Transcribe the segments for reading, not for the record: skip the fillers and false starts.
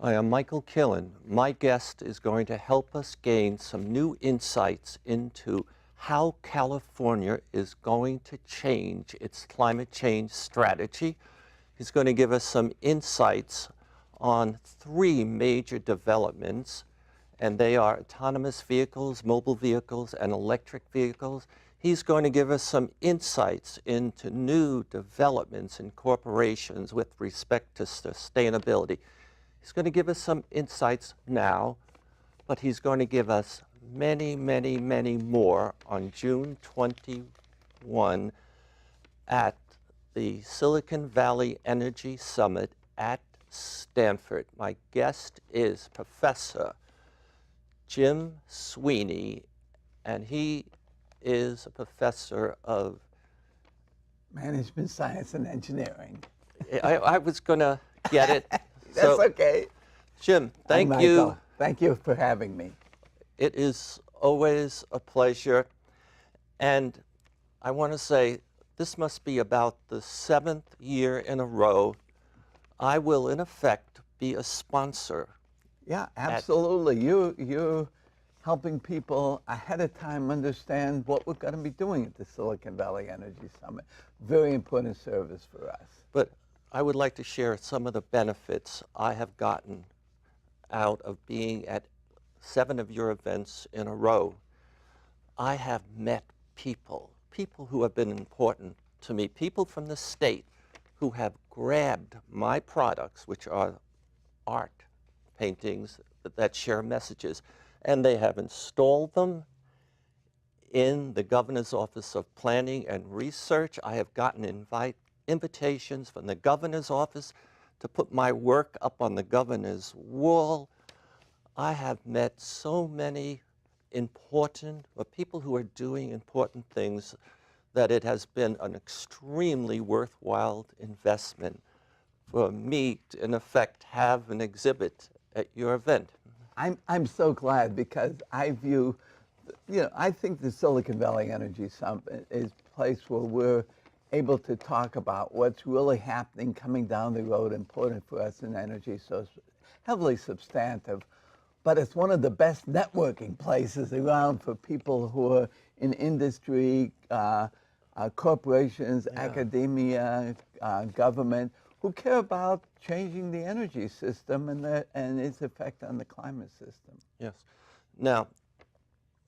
I am Michael Killen. My guest is going to help us gain some new insights into how California is going to change its climate change strategy. He's going to give us some insights on three major developments, and they are autonomous vehicles, mobile vehicles, and electric vehicles. He's going to give us some insights into new developments in corporations with respect to sustainability. He's going to give us some insights now, but he's going to give us many, many, many more on June 21 at the Silicon Valley Energy Summit at Stanford. My guest is Professor Jim Sweeney, and he is a professor of Management Science and Engineering. I was going to get it. That's okay. Jim, Hi, thank you. Michael. Thank you for having me. It is always a pleasure. And I want to say this must be about the 7th year in a row I will, in effect, be a sponsor. Yeah, absolutely. You're helping people ahead of time understand what we're going to be doing at the Silicon Valley Energy Summit. Very important service for us. But I would like to share some of the benefits I have gotten out of being at 7 of your events in a row. I have met people who have been important to me, people from the state who have grabbed my products, which are art paintings that share messages, and they have installed them in the Governor's Office of Planning and Research. I have gotten invitations from the Governor's Office to put my work up on the Governor's wall. I have met so many important people who are doing important things that it has been an extremely worthwhile investment for me to, in effect, have an exhibit at your event. I'm so glad, because I view, I think the Silicon Valley Energy Summit is a place where we're able to talk about what's really happening coming down the road, important for us in energy, so heavily substantive. But it's one of the best networking places around for people who are in industry, corporations, academia, government, who care about changing the energy system and its effect on the climate system. Yes. Now,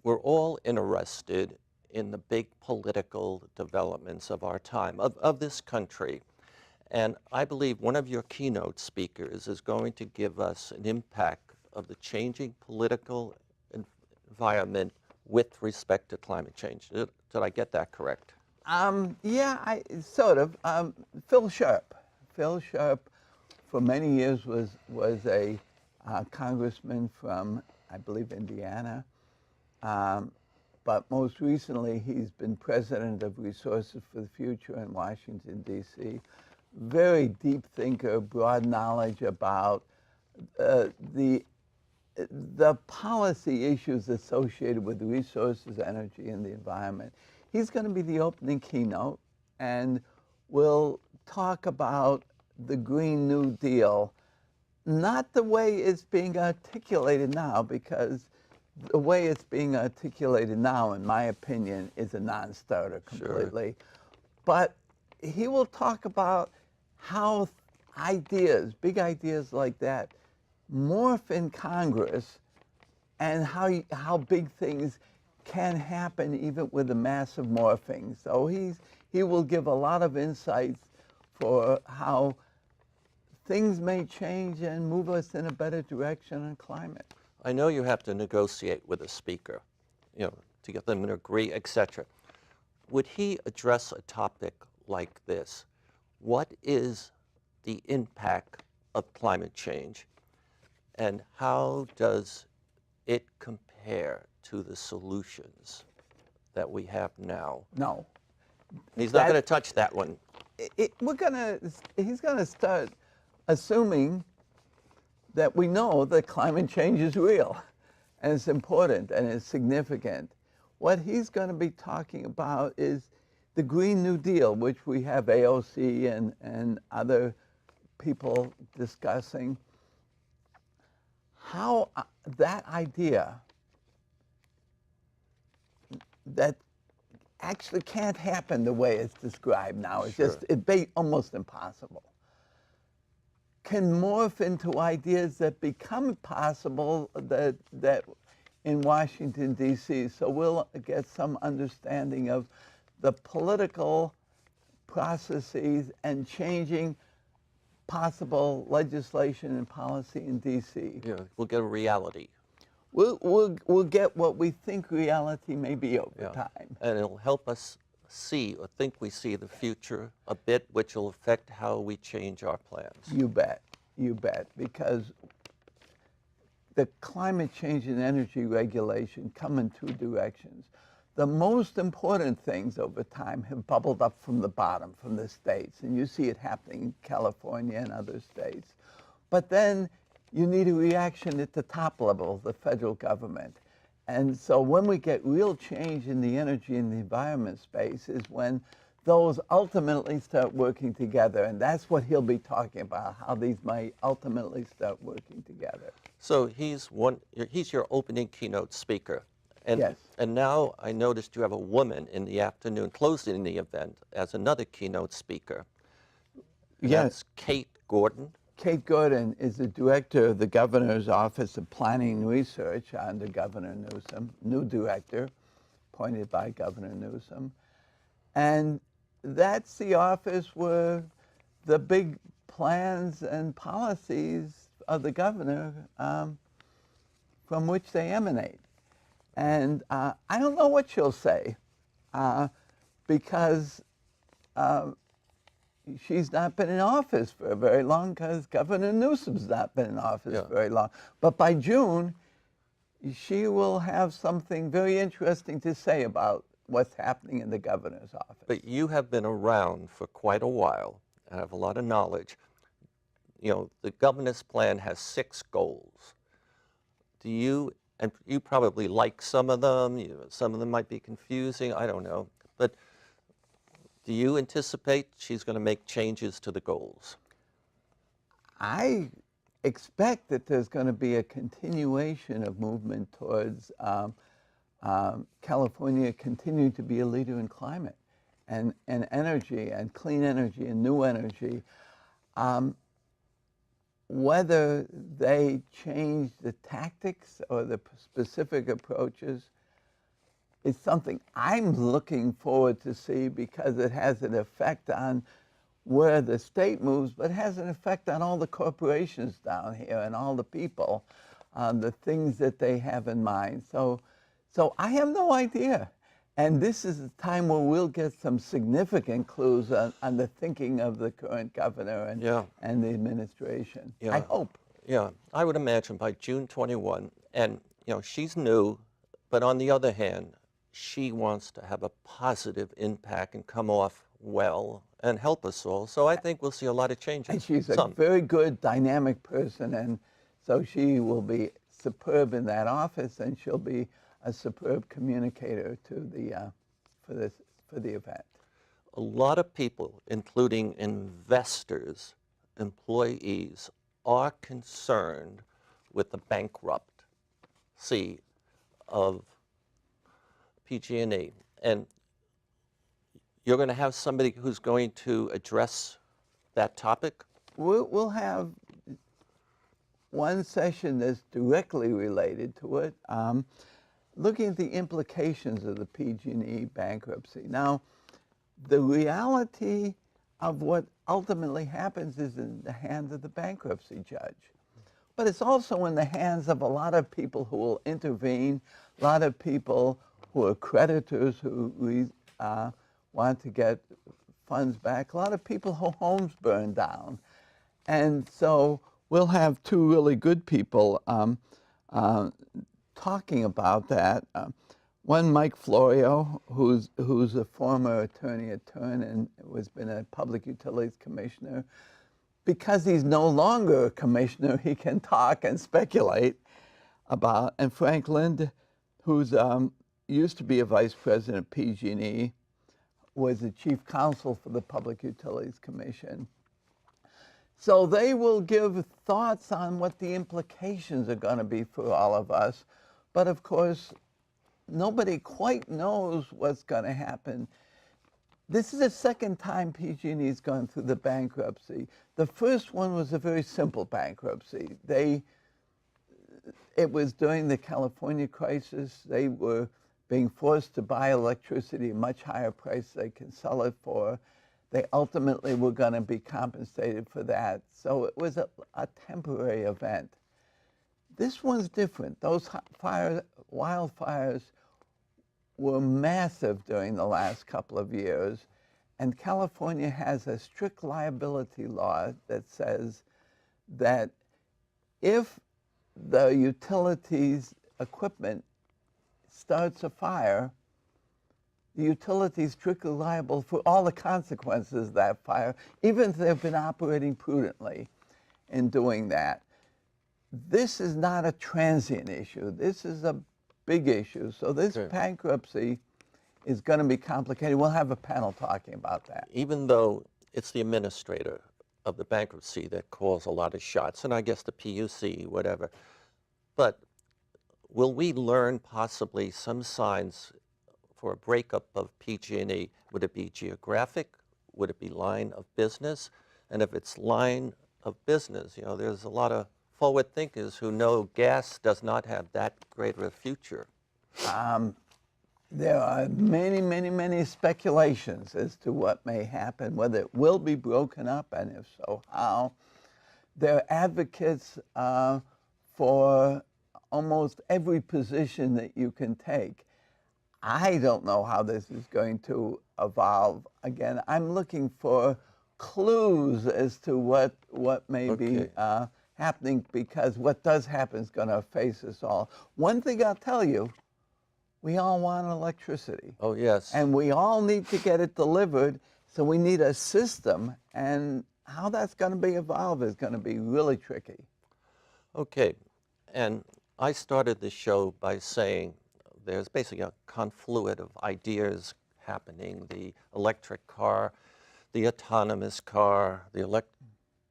we're all interested in the big political developments of our time, of this country. And I believe one of your keynote speakers is going to give us an impact of the changing political environment with respect to climate change. Did I get that correct? Yeah, sort of. Phil Sharp. Phil Sharp, for many years, was a congressman from, I believe, Indiana. But most recently, he's been president of Resources for the Future in Washington, D.C. Very deep thinker, broad knowledge about the policy issues associated with resources, energy, and the environment. He's going to be the opening keynote, and we'll talk about the Green New Deal, not the way it's being articulated now, because the way it's being articulated now, in my opinion, is a non-starter completely. Sure. But he will talk about how ideas, big ideas like that, morph in Congress, and how big things can happen even with a massive morphing. So he will give a lot of insights for how things may change and move us in a better direction on climate. I know you have to negotiate with a speaker, to get them to agree, etc. Would he address a topic like this? What is the impact of climate change, and how does it compare to the solutions that we have now? No. He's not going to touch that one. He's going to start assuming that we know that climate change is real, and it's important, and it's significant. What he's going to be talking about is the Green New Deal, which we have AOC and other people discussing. how that idea that actually can't happen the way it's described now. It's Sure. just almost impossible. Can morph into ideas that become possible that in Washington, D.C. So we'll get some understanding of the political processes and changing possible legislation and policy in D.C. Yeah, we'll get a reality. We'll get what we think reality may be over time. And it'll help us see or think we see the future a bit, which will affect how we change our plans. You bet, because the climate change and energy regulation come in two directions. The most important things over time have bubbled up from the bottom, from the states, and you see it happening in California and other states. But then you need a reaction at the top level, the federal government. And so when we get real change in the energy and the environment space is when those ultimately start working together. And that's what he'll be talking about, how these might ultimately start working together. So he's your opening keynote speaker. And, Yes. And now I noticed you have a woman in the afternoon closing the event as another keynote speaker. And Yes. That's Kate Gordon. Kate Gordon is the director of the Governor's Office of Planning and Research under Governor Newsom, new director appointed by Governor Newsom. And that's the office where the big plans and policies of the governor from which they emanate. And I don't know what she'll say because she's not been in office for very long because Governor Newsom's not been in office very long. But by June, she will have something very interesting to say about what's happening in the governor's office. But you have been around for quite a while and have a lot of knowledge. You know, the governor's plan has 6 goals. Do you, and you probably like some of them, some of them might be confusing, I don't know. But do you anticipate she's going to make changes to the goals? I expect that there's going to be a continuation of movement towards California continuing to be a leader in climate and energy and clean energy and new energy. Whether they change the tactics or the specific approaches is something I'm looking forward to see because it has an effect on where the state moves, but it has an effect on all the corporations down here and all the people, the things that they have in mind. So I have no idea. And this is a time where we'll get some significant clues on the thinking of the current governor and the administration. I hope. Yeah, I would imagine by June 21, and you know, she's new, but on the other hand, she wants to have a positive impact and come off well and help us all. So I think we'll see a lot of changes. And she's a very good, dynamic person, and so she will be superb in that office, and she'll be a superb communicator to the for the event. A lot of people, including investors, employees, are concerned with the bankruptcy of pg&e. And you're going to have somebody who's going to address that topic? We'll have one session that's directly related to it, looking at the implications of the pg&e bankruptcy. Now, the reality of what ultimately happens is in the hands of the bankruptcy judge. But it's also in the hands of a lot of people who will intervene, a lot of people who are creditors who want to get funds back, a lot of people whose homes burned down. And so we'll have 2 really good people talking about that. One, Mike Florio, who's a former attorney at Turn and has been a public utilities commissioner. Because he's no longer a commissioner, he can talk and speculate about. And Frank Lind, who's used to be a vice president of PG&E, was the chief counsel for the Public Utilities Commission. So they will give thoughts on what the implications are going to be for all of us. But of course, nobody quite knows what's going to happen. This is the second time PG&E has gone through the bankruptcy. The first one was a very simple bankruptcy. It was during the California crisis. They were being forced to buy electricity at a much higher price they can sell it for. They ultimately were going to be compensated for that. So it was a temporary event. This one's different. Those wildfires were massive during the last couple of years. And California has a strict liability law that says that if the utilities equipment starts a fire, the utility is strictly liable for all the consequences of that fire, even if they've been operating prudently in doing that. This is not a transient issue. This is a big issue. So this bankruptcy is going to be complicated. We'll have a panel talking about that. Even though it's the administrator of the bankruptcy that calls a lot of shots, and I guess the PUC, whatever, but will we learn possibly some signs for a breakup of PG&E? Would it be geographic? Would it be line of business? And if it's line of business, you know, there's a lot of forward thinkers who know gas does not have that great of a future. There are many, many, many speculations as to what may happen, whether it will be broken up, and if so, how. There are advocates for almost every position that you can take. I don't know how this is going to evolve. Again, I'm looking for clues as to what may be happening, because what does happen is going to face us all. One thing I'll tell you, we all want electricity. Oh, yes. And we all need to get it delivered, so we need a system, and how that's going to be evolved is going to be really tricky. Okay, and I started the show by saying there's basically a confluence of ideas happening: the electric car, the autonomous car,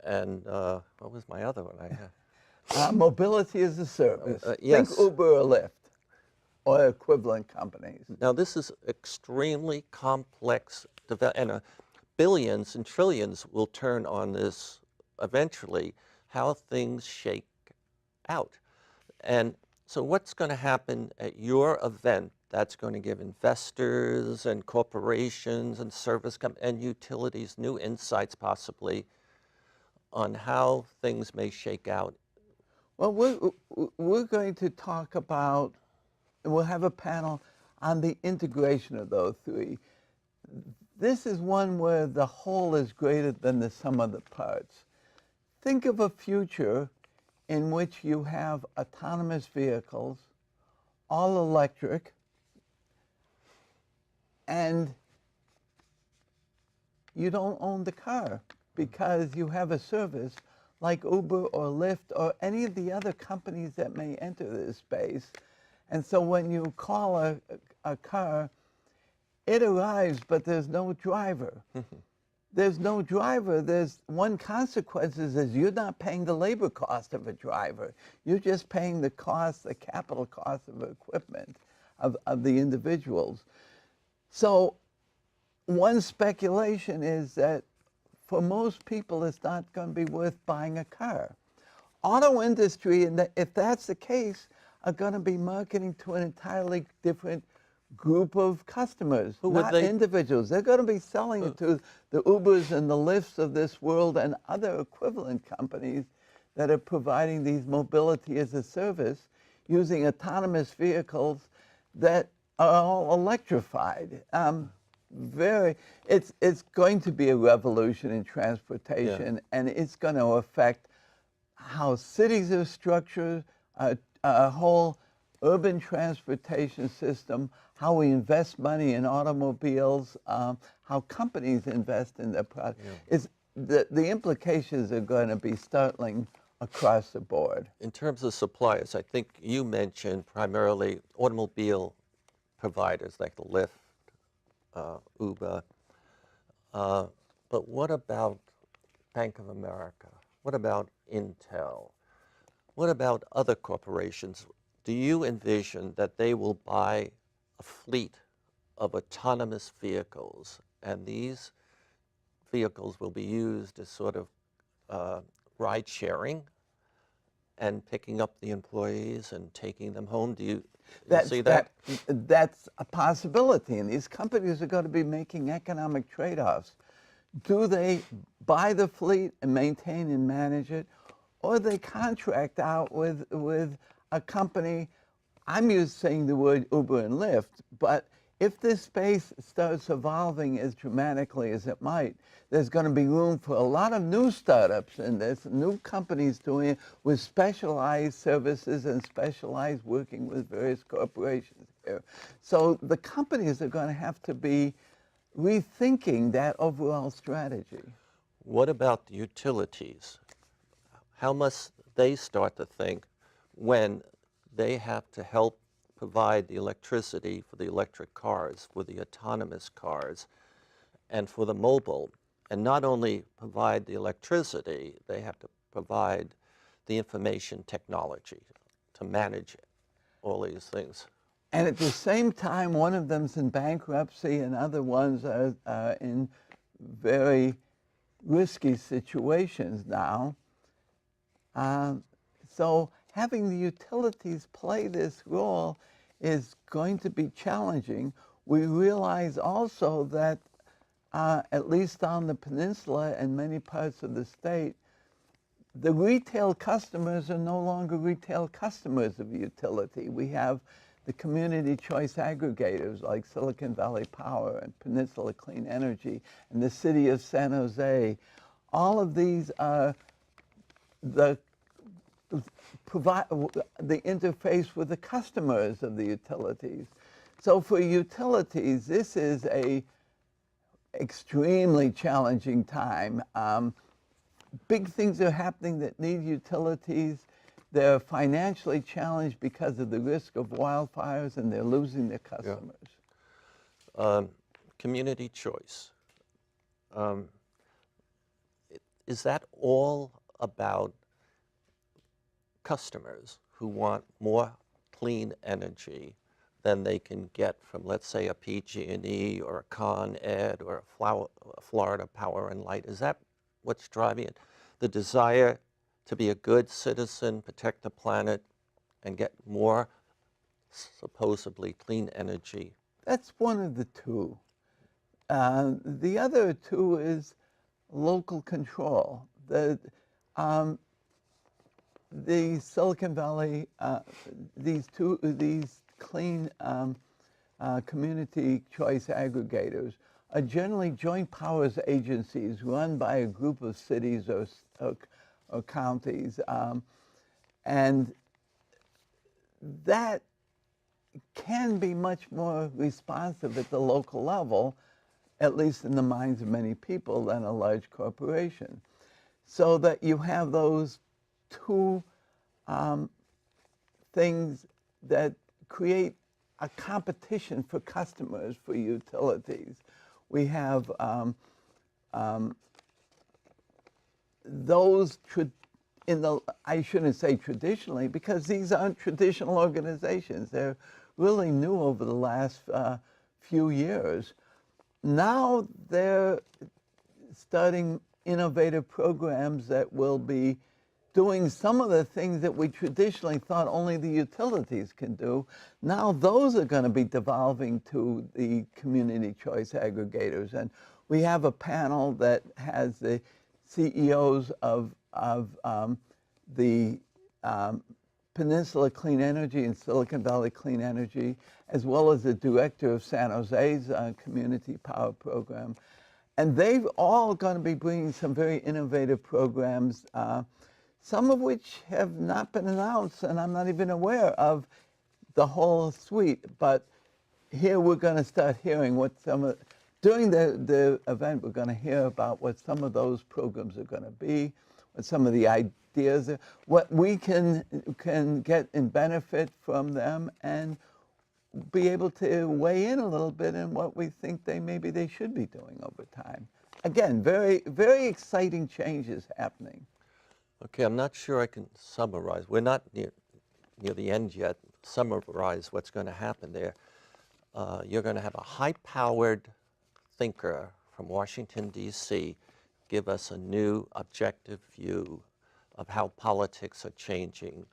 and what was my other one I had? Mobility as a service. Yes. Think Uber or Lyft or equivalent companies. Now, this is extremely complex, and billions and trillions will turn on this eventually, how things shake out. And so what's going to happen at your event that's going to give investors and corporations and service and utilities new insights possibly on how things may shake out? Well, we're going to talk about, we'll have a panel on the integration of those three. This is one where the whole is greater than the sum of the parts. Think of a future in which you have autonomous vehicles, all electric, and you don't own the car because you have a service like Uber or Lyft or any of the other companies that may enter this space. And so when you call a car, it arrives, but there's no driver. There's no driver. There's one consequence is you're not paying the labor cost of a driver. You're just paying the cost, the capital cost of equipment of the individuals. So one speculation is that for most people, it's not going to be worth buying a car. Auto industry, and if that's the case, are going to be marketing to an entirely different group of customers, not individuals. They're going to be selling it to the Ubers and the Lyfts of this world and other equivalent companies that are providing these mobility as a service using autonomous vehicles that are all electrified. It's going to be a revolution in transportation, and it's going to affect how cities are structured, a whole urban transportation system, how we invest money in automobiles, how companies invest in their product. The implications are going to be startling across the board. In terms of suppliers, I think you mentioned primarily automobile providers like the Lyft, Uber, but what about Bank of America? What about Intel? What about other corporations? Do you envision that they will buy a fleet of autonomous vehicles, and these vehicles will be used as sort of ride sharing and picking up the employees and taking them home? Do you see that? That's a possibility, and these companies are going to be making economic trade-offs. Do they buy the fleet and maintain and manage it, or they contract out with a company? I'm used to saying the word Uber and Lyft, but if this space starts evolving as dramatically as it might, there's going to be room for a lot of new startups and there's new companies doing it with specialized services and specialized working with various corporations here. So the companies are going to have to be rethinking that overall strategy. What about the utilities? How must they start to think when they have to help provide the electricity for the electric cars, for the autonomous cars, and for the mobile? And not only provide the electricity, they have to provide the information technology to manage all these things. And at the same time, one of them's in bankruptcy and other ones are in very risky situations now. So having the utilities play this role is going to be challenging. We realize also that at least on the peninsula and many parts of the state, the retail customers are no longer retail customers of utility. We have the community choice aggregators like Silicon Valley Power and Peninsula Clean Energy and the city of San Jose. All of these are provide the interface with the customers of the utilities. So for utilities, this is a extremely challenging time. Big things are happening that need utilities. They're financially challenged because of the risk of wildfires, and they're losing their customers. Yeah. Community choice. Is that all about customers who want more clean energy than they can get from, let's say, a pg&e or a Con Ed or a Florida Power and Light? Is that what's driving it? The desire to be a good citizen, protect the planet, and get more supposedly clean energy? That's one of the two. The other two is local control. The Silicon Valley, these clean community choice aggregators are generally joint powers agencies run by a group of cities or counties, and that can be much more responsive at the local level, at least in the minds of many people, than a large corporation. So that you have those two things that create a competition for customers for utilities. We have those I shouldn't say traditionally, because these aren't traditional organizations. They're really new over the last few years. Now they're starting innovative programs that will be doing some of the things that we traditionally thought only the utilities can do. Now those are going to be devolving to the community choice aggregators. And we have a panel that has the CEOs of the Peninsula Clean Energy and Silicon Valley Clean Energy, as well as the director of San Jose's Community Power Program. And they've all going to be bringing some very innovative programs, some of which have not been announced, and I'm not even aware of the whole suite. But here we're going to start hearing what during the event, we're going to hear about what some of those programs are going to be, what some of the ideas are, what we can get and benefit from them, and be able to weigh in a little bit in what we think maybe they should be doing over time. again, very, very exciting changes happening. Okay, I'm not sure I can summarize. We're not near the end yet. Summarize what's going to happen there. You're going to have a high-powered thinker from Washington, D.C., give us a new objective view of how politics are changing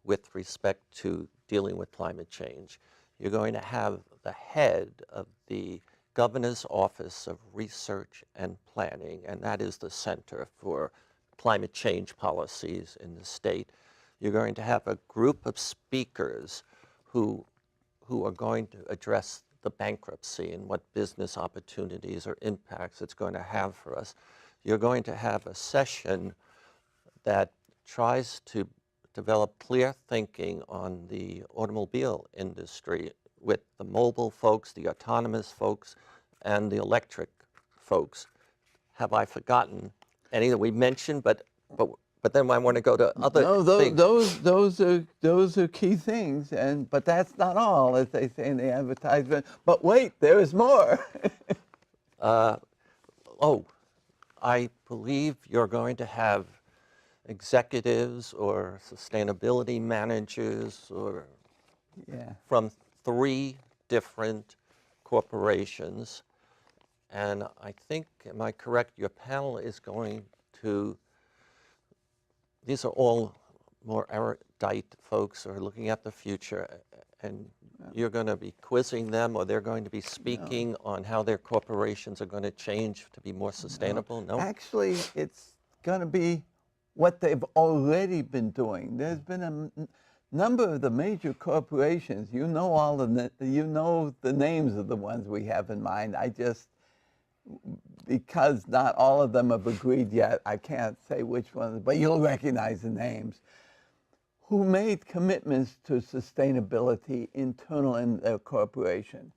with respect to dealing with climate change. You're going to have the head of the Governor's Office of Research and Planning, and that is the center for climate change policies in the state. You're going to have a group of speakers who are going to address the bankruptcy and what business opportunities or impacts it's going to have for us. You're going to have a session that tries to develop clear thinking on the automobile industry with the mobile folks, the autonomous folks, and the electric folks. Have I forgotten any that we mentioned? But then I want to go to other things. Those are key things, but that's not all, as they say in the advertisement. But wait, there is more. I believe you're going to have executives or sustainability managers or from 3 different corporations. And I think, am I correct, your panel is going to, these are all more erudite folks who are looking at the future, and you're going to be quizzing them, or they're going to be speaking on how their corporations are going to change to be more sustainable? No? Actually, it's going to be what they've already been doing. There's been a number of the major corporations. You know you know the names of the ones we have in mind. Because not all of them have agreed yet, I can't say which ones, but you'll recognize the names, who made commitments to sustainability internal in their corporation.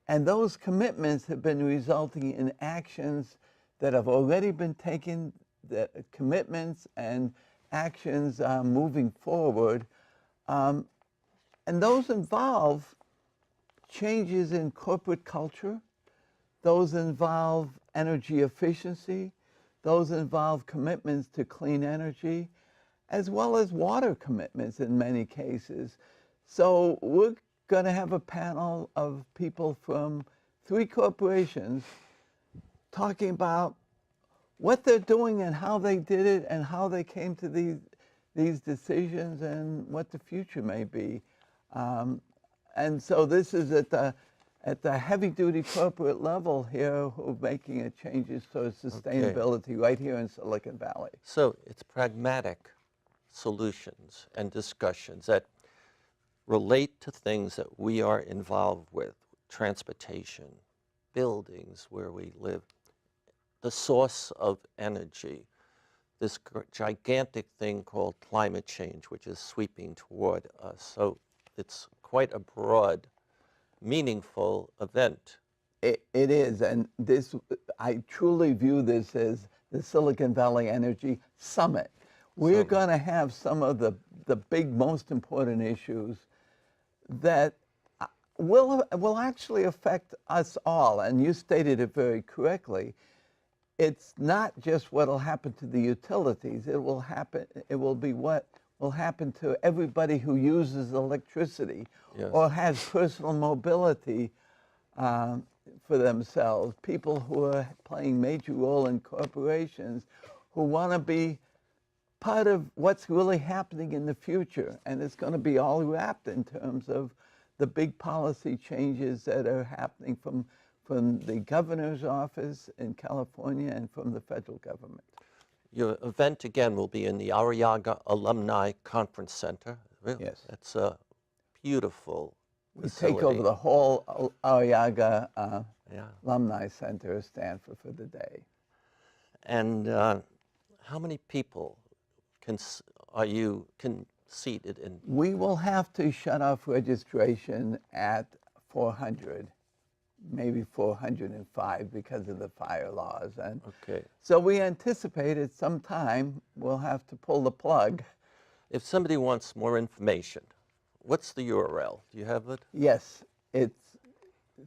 And those commitments have been resulting in actions that have already been taken, the commitments and actions moving forward. And those involve changes in corporate culture. Those involve energy efficiency. Those involve commitments to clean energy, as well as water commitments in many cases. So we're going to have a panel of people from 3 corporations talking about what they're doing and how they did it and how they came to these decisions and what the future may be. And so this is at the heavy-duty corporate level here who are making changes towards sustainability right here in Silicon Valley. So it's pragmatic solutions and discussions that relate to things that we are involved with: transportation, buildings where we live, the source of energy, this gigantic thing called climate change, which is sweeping toward us. So it's quite a broad, meaningful event. It is, and I truly view this as the Silicon Valley Energy Summit. We're going to have some of the big, most important issues that will actually affect us all. And you stated it very correctly. It's not just what will happen to the utilities. It will be what will happen to everybody who uses electricity or has personal mobility for themselves. People who are playing major role in corporations who want to be part of what's really happening in the future. And it's going to be all wrapped in terms of the big policy changes that are happening from the governor's office in California and from the federal government. Your event, again, will be in the Arriaga Alumni Conference Center. Really? Yes. That's a beautiful facility. We take over the whole Arriaga Alumni Center at Stanford for the day. And how many people are you seated in? We will have to shut off registration at 400. Maybe 405 because of the fire laws. And so we anticipate at some time we'll have to pull the plug. If somebody wants more information, what's the URL? Do you have it? Yes,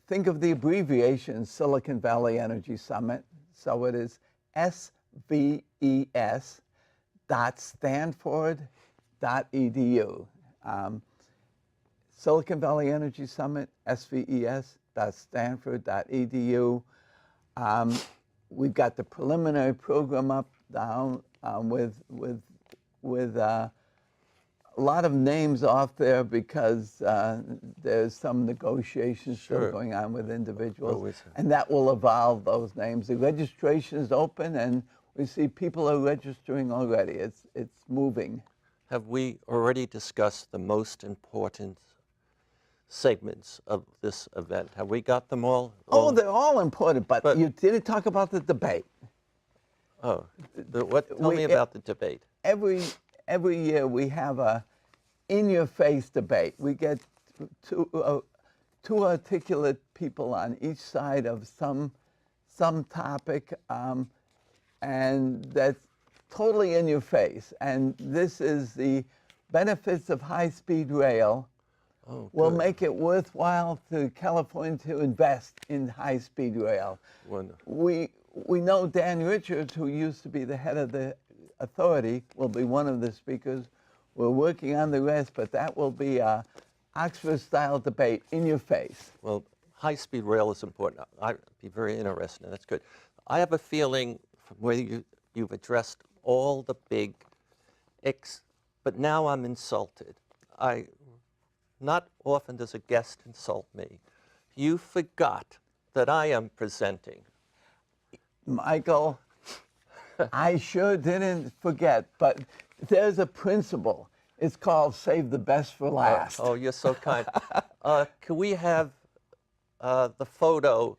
think of the abbreviation Silicon Valley Energy Summit, So it is sves.stanford.edu. Silicon Valley Energy Summit, sves.stanford.edu. We've got the preliminary program up down with a lot of names off there because there's some negotiations still going on with individuals, and that will evolve those names. The registration is open, and we see people are registering already. It's moving. Have we already discussed the most important segments of this event? Have we got them all? Oh, they're all important, but you didn't talk about the debate. Oh, tell me about the debate. Every year we have a in-your-face debate. We get two articulate people on each side of some topic, and that's totally in your face. And this is the benefits of high-speed rail. Will make it worthwhile to California to invest in high-speed rail. Wonderful. We know Dan Richards, who used to be the head of the authority, will be one of the speakers. We're working on the rest, but that will be a Oxford-style debate in your face. Well, high-speed rail is important. I'd be very interested, and that's good. I have a feeling from where you've addressed all the big but now I'm insulted. Not often does a guest insult me. You forgot that I am presenting. Michael, I sure didn't forget, but there's a principle. It's called save the best for last. Oh, you're so kind. Can we have the photo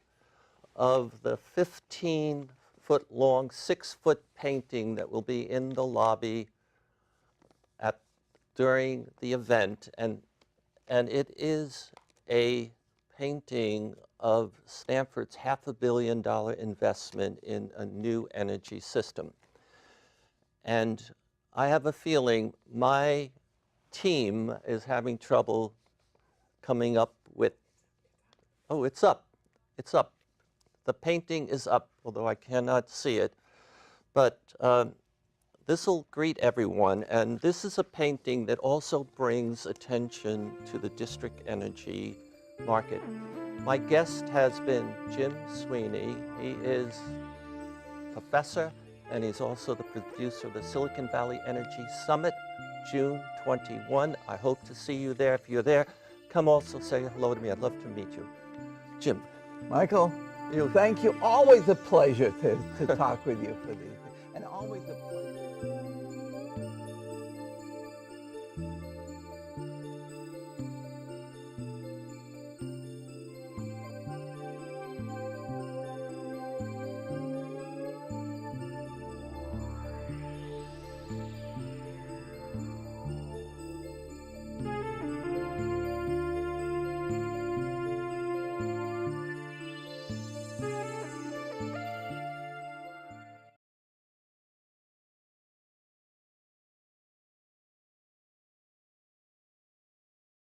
of the 15-foot-long, 6-foot painting that will be in the lobby during the event? And it is a painting of Stanford's $500 million investment in a new energy system. And I have a feeling my team is having trouble coming up with, oh, it's up. It's up. The painting is up, although I cannot see it. But this will greet everyone, and this is a painting that also brings attention to the district energy market. My guest has been Jim Sweeney. He is professor, and he's also the producer of the Silicon Valley Energy Summit, June 21. I hope to see you there. If you're there, come also say hello to me. I'd love to meet you. Jim. Michael, thank you. Always a pleasure to talk with you for these, and always a pleasure.